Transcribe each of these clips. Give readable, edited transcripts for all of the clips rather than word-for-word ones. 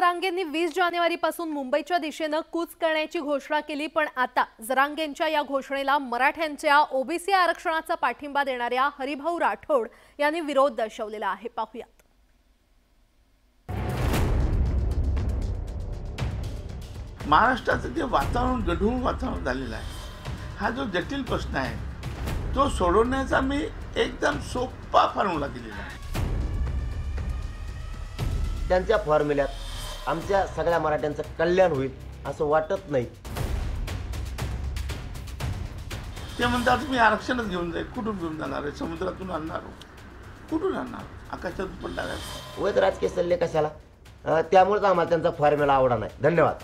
जरांगेंनी 20 जानेवारीपासून मुंबईच्या दिशेने कूच करण्याची घोषणा केली, पण आता जरांगेंच्या या घोषणेला मराठ्यांच्या ओबीसी आरक्षणाचा पाठिंबा देणाऱ्या हरिभाऊ राठोड यांनी विरोध दर्शवलेला आहे। पाहूयात। महाराष्ट्राचं जे वातावरण गढूळ वातावरण झालेलं आहे, हा जो जटिल प्रश्न आहे तो सोडवण्याचा मी एकदम सोपा फॉर्म्युला दिलेला आहे। त्यांच्या फॉर्म्युल्यात आमच्या सगळ्या मराठ्यांचं कल्याण होईल असं वाटत नाही। ते म्हणतात मी आरक्षणच घेऊन जाईल। कुठून घेऊन जाणार आहे? समुद्रातून आणणार? कुठून आणणार? आकाशातून पडणार आहे? वैध राजकीय सल्ले कशाला? त्यामुळेच आम्हाला त्यांचा फॉर्म्युला आवडा नाही। धन्यवाद।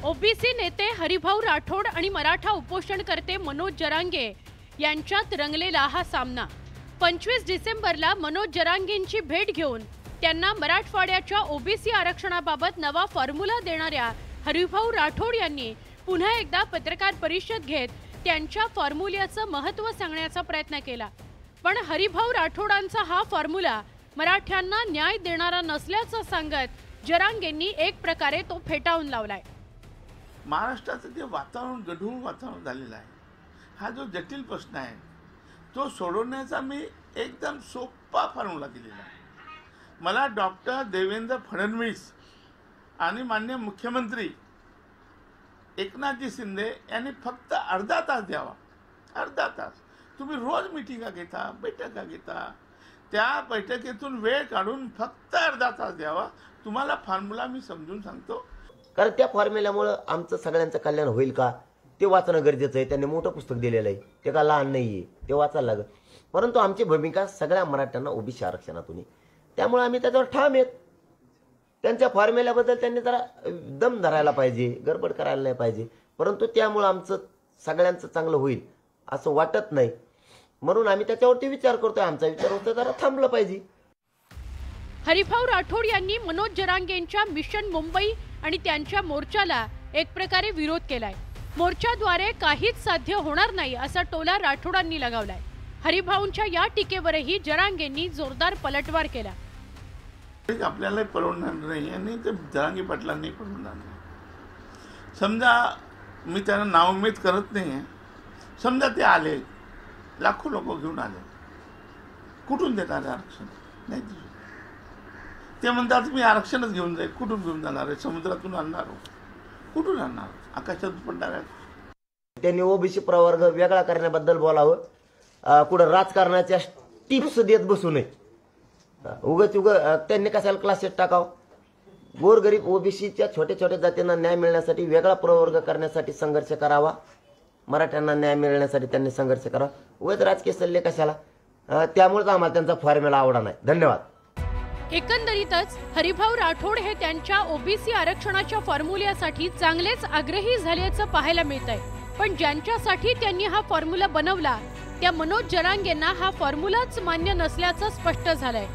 ओबीसी नेते हरिभाऊ राठोड आणि मराठा उपोषणकर्ते मनोज जरांगे यांच्यात रंगलेला हा सामना। 25 डिसेंबरला मनोज जरांगेंची भेट घेऊन त्यांना मराठवाड्याच्या ओबीसी आरक्षणाबाबत नवा फॉर्म्युला देणाऱ्या हरिभाऊ राठोड यांनी पुन्हा एकदा पत्रकार परिषद घेत त्यांच्या फॉर्म्युल्याचं महत्त्व सांगण्याचा प्रयत्न केला। पण हरिभाऊ राठोडांचा हा फॉर्म्युला मराठ्यांना न्याय देणारा नसल्याचं सांगत जरांगेंनी एक प्रकारे तो फेटाळून लावलाय। महाराष्ट्राचं जे वातावरण गढूळ वातावरण झालेलं आहे, हा जो जटिल प्रश्न आहे तो सोडवण्याचा मी एकदम सोपा फॉर्म्युला दिलेला आहे। मला डॉक्टर देवेंद्र फडणवीस आणि माननीय मुख्यमंत्री एकनाथजी शिंदे यांनी फक्त अर्धा तास द्यावा। अर्धा तास तुम्ही रोज मीटिंगा घेता, बैठका घेता, त्या बैठकीतून वेळ काढून फक्त अर्धा तास द्यावा। तुम्हाला फॉर्म्युला मी समजून सांगतो। कारण त्या फॉर्म्युल्यामुळे आमचं सगळ्यांचं कल्याण होईल का ते वाचणं गरजेचं आहे। त्यांनी मोठं पुस्तक दिलेलं आहे, ते का लहान नाही आहे, ते वाचायला लागेल। परंतु आमची भूमिका सगळ्या मराठ्यांना ओबीसी आरक्षणातून आहे, त्यामुळे आम्ही त्याच्यावर ठाम आहेत। त्यांच्या फॉर्म्युल्याबद्दल त्यांनी जरा दम धरायला पाहिजे, गडबड करायला नाही पाहिजे। परंतु त्यामुळे आमचं सगळ्यांचं चांगलं होईल असं वाटत नाही, म्हणून आम्ही त्याच्यावरती विचार करतोय। आमचा विचार होता जरा थांबलं पाहिजे। हरिभाऊ राठोड यांनी मनोज जरांगेंच्या मिशन मुंबई आणि त्यांच्या मोर्चाला एक प्रकारे विरोध केलाय। मोर्चाद्वारे काहीच साध्य होणार नाही असा टोला राठोडांनी लगावलाय। हरिभाऊंच्या या टीकेवरही जरांगेंनी जोरदार पलटवार केला। आपल्याला परवडणार नाही आणि ते जरांगे पाटलांनी परवडणार नाही। समजा मी त्यांना नाउमेद करत नाही आहे, समजा ते आले, लाखो लोक घेऊन आले, कुठून देणार आरक्षण? नाही दिलं। ते म्हणतात मी आरक्षणच घेऊन जाईल। कुठून घेऊन जाणार आहे? समुद्रातून आणणार? कुठून आणणार? आकाशातून पडणार आहे? त्यांनी ओबीसी प्रवर्ग वेगळा करण्याबद्दल बोलावं, कुठं राजकारणाच्या टिप्स देत बसू नये। उगच त्यांनी कशाला क्लासेस टाकावं? गोरगरीब ओबीसीच्या छोट्या छोट्या जातींना न्याय मिळण्यासाठी वेगळा प्रवर्ग करण्यासाठी संघर्ष करावा। मराठ्यांना न्याय मिळण्यासाठी त्यांनी संघर्ष करावा। उगच राजकीय सल्ले कशाला? त्यामुळेच आम्हाला त्यांचा फॉर्म्युला आवडा नाही। धन्यवाद। एकंदरीतच हरिभाऊ राठोड हे त्यांच्या ओबीसी आरक्षणाच्या फॉर्म्युल्यासाठी चांगलेच आग्रही झाल्याचं पाहायला मिळतंय। पण ज्यांच्यासाठी त्यांनी हा फॉर्म्युला बनवला त्या मनोज जरांगेंना हा फॉर्म्युलाच मान्य नसल्याचं स्पष्ट झालंय।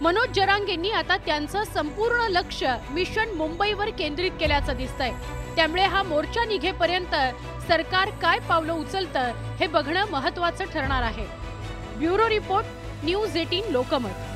मनोज जरांगेंनी आता त्यांचं संपूर्ण लक्ष मिशन मुंबईवर केंद्रित केल्याचं दिसतंय। त्यामुळे हा मोर्चा निघेपर्यंत सरकार काय पावलं उचलतं हे बघणं महत्त्वाचं ठरणार आहे। Bureau report, news 18 Lokmat.